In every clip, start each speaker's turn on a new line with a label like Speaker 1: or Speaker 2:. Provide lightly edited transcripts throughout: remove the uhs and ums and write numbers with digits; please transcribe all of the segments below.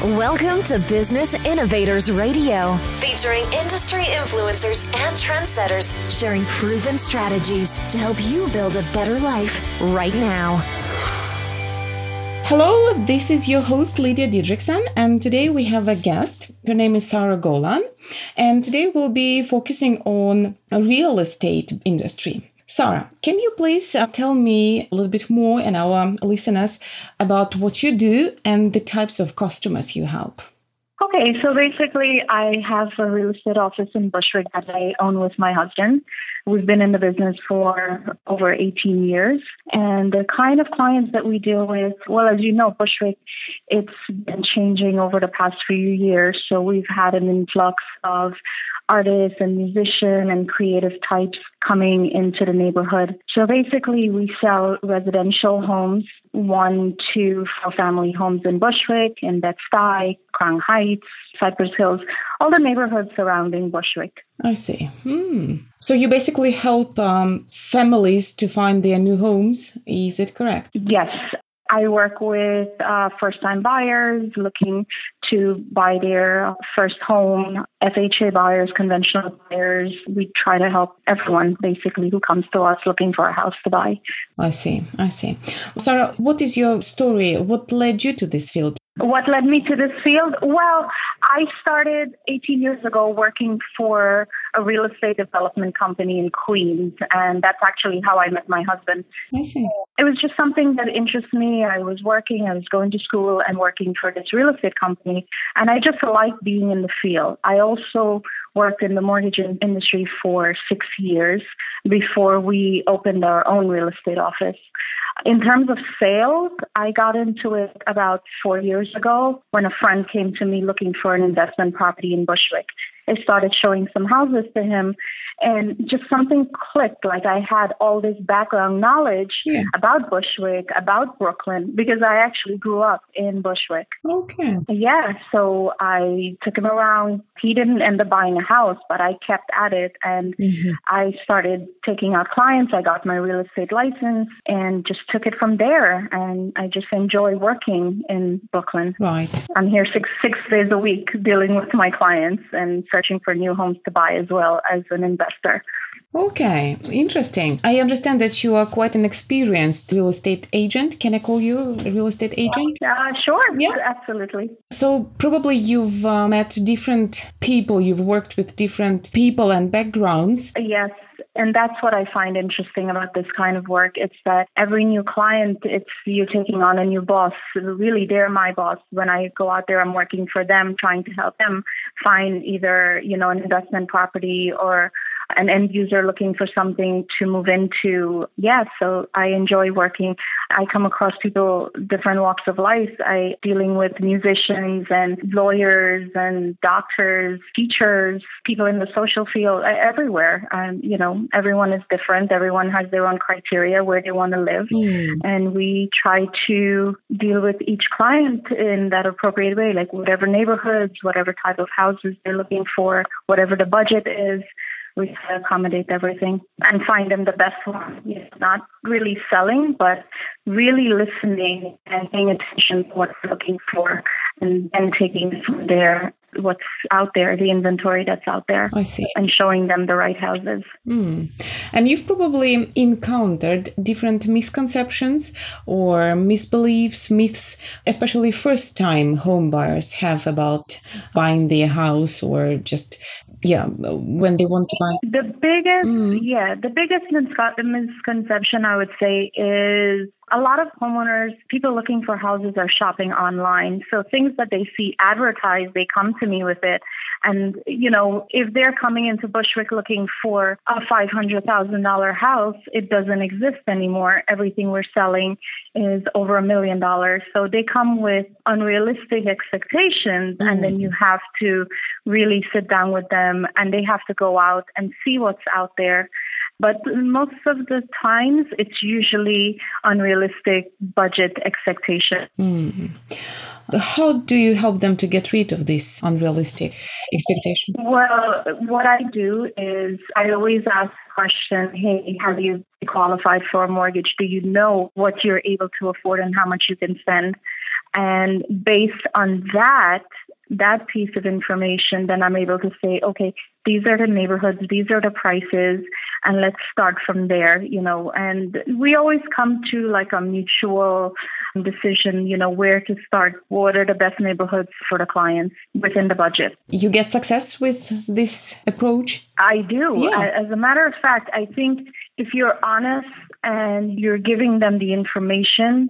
Speaker 1: Welcome to Business Innovators Radio, featuring industry influencers and trendsetters sharing proven strategies to help you build a better life right now.
Speaker 2: Hello, this is your host Lydia Didrikson, and today we have a guest. Her name is Sara Golan, and today we'll be focusing on real estate industry. Sara, can you please tell me a little bit more and our listeners about what you do and the types of customers you help?
Speaker 3: Okay, so basically I have a real estate office in Bushwick that I own with my husband. We've been in the business for over 18 years. And the kind of clients that we deal with, well, as you know, Bushwick, it's been changing over the past few years. So we've had an influx of artists and musicians and creative types coming into the neighborhood. So basically we sell residential homes, 1, 2, 4-family homes in Bushwick, in Bed-Stuy, Crown Heights, Cypress Hills, all the neighborhoods surrounding Bushwick.
Speaker 2: I see. So you basically help families to find their new homes. Is it correct?
Speaker 3: Yes. I work with first-time buyers looking to buy their first home, FHA buyers, conventional buyers. We try to help everyone, basically, who comes to us looking for a house to buy.
Speaker 2: I see. Sara, what is your story? What led you to this field?
Speaker 3: What led me to this field? Well, I started 18 years ago working for a real estate development company in Queens, and that's actually how I met my husband.
Speaker 2: I see.
Speaker 3: It was just something that interests me. I was going to school and working for this real estate company, and I just liked being in the field. I also worked in the mortgage industry for 6 years before we opened our own real estate office. In terms of sales, I got into it about 4 years ago when a friend came to me looking for an investment property in Bushwick. I started showing some houses to him, and just something clicked. Like I had all this background knowledge about Bushwick, about Brooklyn, because I actually grew up in Bushwick.
Speaker 2: Okay.
Speaker 3: Yeah, so I took him around. He didn't end up buying a house, but I kept at it, and I started taking out clients. I got my real estate license and just took it from there. And I just enjoy working in Brooklyn.
Speaker 2: Right.
Speaker 3: I'm here six days a week dealing with my clients and searching for new homes to buy as well as an investor.
Speaker 2: Okay, interesting. I understand that you are quite an experienced real estate agent. Can I call you a real estate agent?
Speaker 3: Sure.
Speaker 2: Yeah,
Speaker 3: absolutely.
Speaker 2: So probably you've met different people. You've worked with different people and backgrounds.
Speaker 3: Yes. And that's what I find interesting about this kind of work. It's that every new client, it's you taking on a new boss. Really, they're my boss. When I go out there, I'm working for them, trying to help them find either, an investment property or an end user looking for something to move into. Yeah, so I enjoy working. I come across people, different walks of life. I dealing with musicians and lawyers and doctors, teachers, people in the social field, everywhere. Everyone is different. Everyone has their own criteria where they want to live. And we try to deal with each client in that appropriate way, like whatever neighborhoods, whatever type of houses they're looking for, whatever the budget is. We try to accommodate everything and find them the best one. Not really selling, but really listening and paying attention to what they're looking for, and then taking it from there, what's out there, the inventory that's out there.
Speaker 2: I see.
Speaker 3: And showing them the right houses.
Speaker 2: And you've probably encountered different misconceptions or misbeliefs, myths, especially first-time home buyers have about buying their house or just, when they want to buy.
Speaker 3: The biggest misconception I would say is a lot of homeowners, people looking for houses are shopping online. So things that they see advertised, they come to me with it. And, if they're coming into Bushwick looking for a $500,000 house, it doesn't exist anymore. Everything we're selling is over $1 million. So they come with unrealistic expectations, and then you have to really sit down with them, and they have to go out and see what's out there. But most of the times, it's usually unrealistic budget expectation.
Speaker 2: How do you help them to get rid of this unrealistic expectation?
Speaker 3: Well, what I do is I always ask the question, hey, have you qualified for a mortgage? Do you know what you're able to afford and how much you can spend? And based on that piece of information, then I'm able to say, okay, these are the neighborhoods, these are the prices, and let's start from there, and we always come to like a mutual decision, where to start, what are the best neighborhoods for the clients within the budget.
Speaker 2: You get success with this approach?
Speaker 3: I do.
Speaker 2: Yeah.
Speaker 3: As a matter of fact, I think if you're honest and you're giving them the information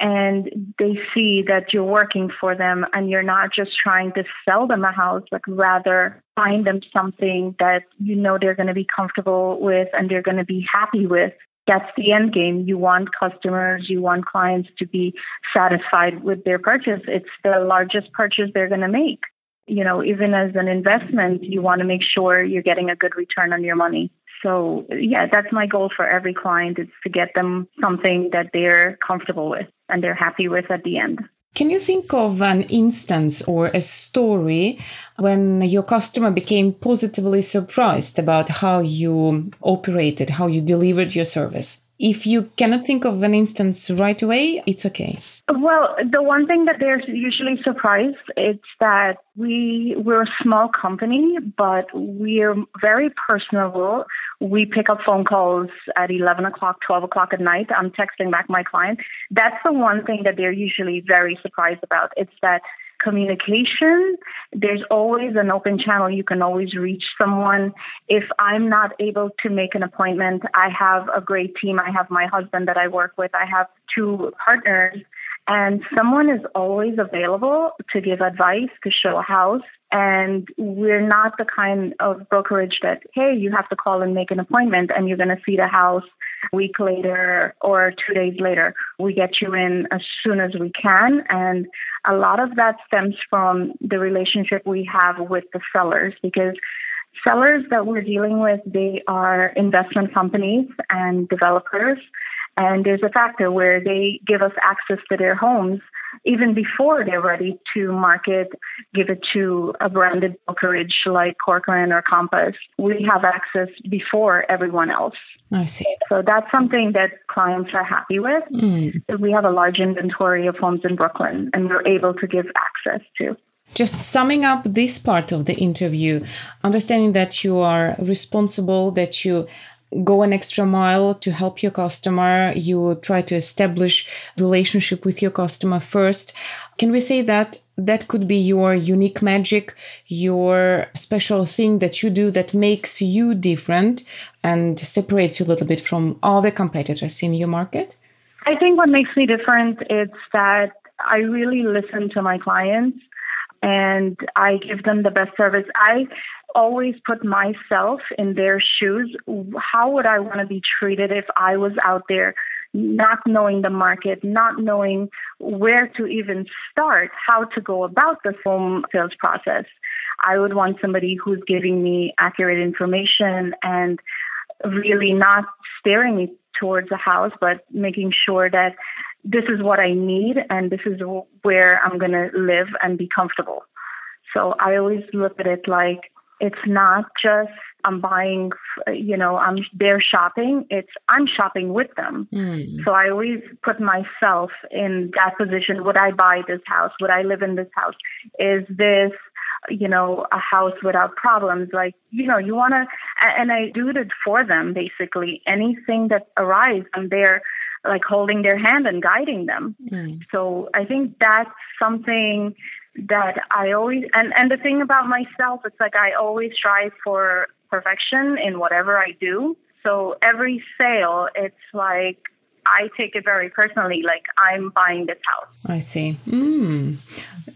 Speaker 3: and they see that you're working for them and you're not just trying to sell them a house, but rather find them something that they're going to be comfortable with and they're going to be happy with, that's the end game. You want customers, you want clients to be satisfied with their purchase. It's the largest purchase they're going to make. Even as an investment, you want to make sure you're getting a good return on your money. So, yeah, that's my goal for every client, is to get them something that they're comfortable with and they're happy with at the end.
Speaker 2: Can you think of an instance or a story when your customer became positively surprised about how you operated, how you delivered your service? If you cannot think of an instance right away, it's okay.
Speaker 3: Well, the one thing that they're usually surprised, it's that we're a small company, but we're very personable. We pick up phone calls at 11 o'clock, 12 o'clock at night. I'm texting back my client. That's the one thing that they're usually very surprised about. It's that communication. There's always an open channel. You can always reach someone. If I'm not able to make an appointment, I have a great team. I have my husband that I work with. I have 2 partners. And someone is always available to give advice, to show a house. And we're not the kind of brokerage that, hey, you have to call and make an appointment and you're going to see the house a week later or 2 days later. We get you in as soon as we can. And a lot of that stems from the relationship we have with the sellers, because sellers that we're dealing with, they are investment companies and developers. And there's a factor where they give us access to their homes even before they're ready to market, give it to a branded brokerage like Corcoran or Compass. We have access before everyone else.
Speaker 2: I see.
Speaker 3: So that's something that clients are happy with. We have a large inventory of homes in Brooklyn, and we're able to give access to.
Speaker 2: Just summing up this part of the interview, understanding that you are responsible, that you go an extra mile to help your customer. You try to establish relationship with your customer first. Can we say that that could be your unique magic, your special thing that you do that makes you different and separates you a little bit from other competitors in your market?
Speaker 3: I think what makes me different is that I really listen to my clients and I give them the best service. I always put myself in their shoes. How would I want to be treated if I was out there not knowing the market, not knowing where to even start, how to go about the home sales process? I would want somebody who's giving me accurate information and really not steering me towards a house, but making sure that this is what I need and this is where I'm going to live and be comfortable. So I always look at it like it's not just I'm buying, they're shopping. It's I'm shopping with them. So I always put myself in that position. Would I buy this house? Would I live in this house? Is this, a house without problems? Like, you want to, and I do it for them, basically. Anything that arises, I'm there like holding their hand and guiding them. So I think that's something that I always, and the thing about myself, it's like I always strive for perfection in whatever I do. So every sale, it's like I take it very personally, like I'm buying this house.
Speaker 2: I see.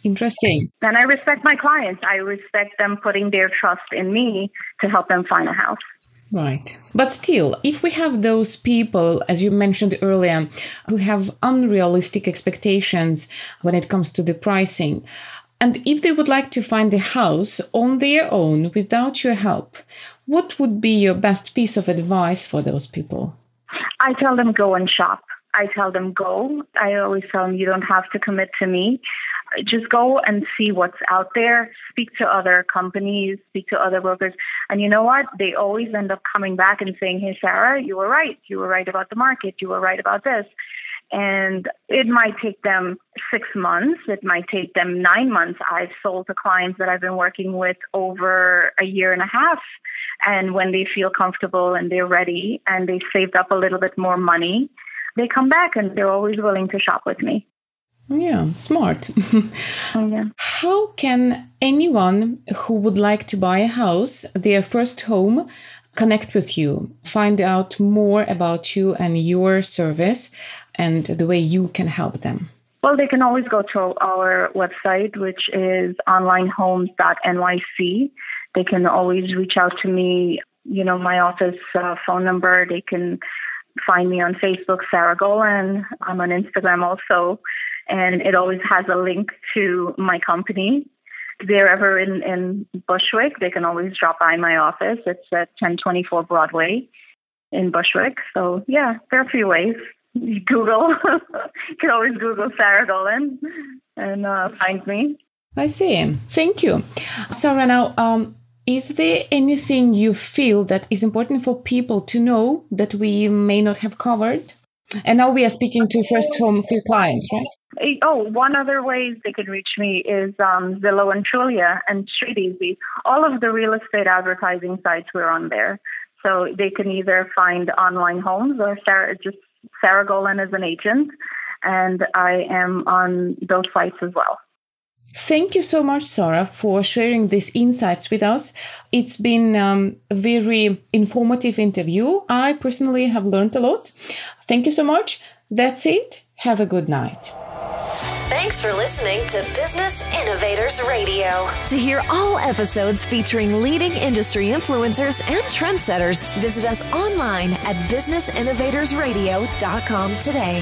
Speaker 2: Interesting.
Speaker 3: And I respect my clients. I respect them putting their trust in me to help them find a house.
Speaker 2: Right. But still, if we have those people, as you mentioned earlier, who have unrealistic expectations when it comes to the pricing, and if they would like to find a house on their own without your help, what would be your best piece of advice for those people?
Speaker 3: I tell them go and shop. I tell them go. I always tell them you don't have to commit to me. Just go and see what's out there. Speak to other companies, speak to other brokers. And you know what? They always end up coming back and saying, hey, Sarah, you were right. You were right about the market. You were right about this. And it might take them 6 months. It might take them 9 months. I've sold to clients that I've been working with over a year and a half. And when they feel comfortable and they're ready and they've saved up a little bit more money, they come back and they're always willing to shop with me.
Speaker 2: Yeah, smart.
Speaker 3: Yeah.
Speaker 2: How can anyone who would like to buy a house, their first home, connect with you, find out more about you and your service and the way you can help them?
Speaker 3: Well, they can always go to our website, which is onlinehomes.nyc. They can always reach out to me, my office phone number. They can find me on Facebook, Sara Golan. I'm on Instagram also. And it always has a link to my company. If they're ever in Bushwick, they can always drop by my office. It's at 1024 Broadway in Bushwick. So, yeah, there are a few ways. Google. You can always Google Sara Golan and find me.
Speaker 2: I see. Thank you. Sara, now, is there anything you feel that is important for people to know that we may not have covered? And now we are speaking to first home for clients, right?
Speaker 3: Oh, one other way they can reach me is Zillow and Trulia and Street Easy. All of the real estate advertising sites, we're on there. So they can either find Online Homes or Sara Golan as an agent. And I am on those sites as well.
Speaker 2: Thank you so much, Sara, for sharing these insights with us. It's been a very informative interview. I personally have learned a lot. Thank you so much. That's it. Have a good night.
Speaker 1: Thanks for listening to Business Innovators Radio. To hear all episodes featuring leading industry influencers and trendsetters, visit us online at businessinnovatorsradio.com today.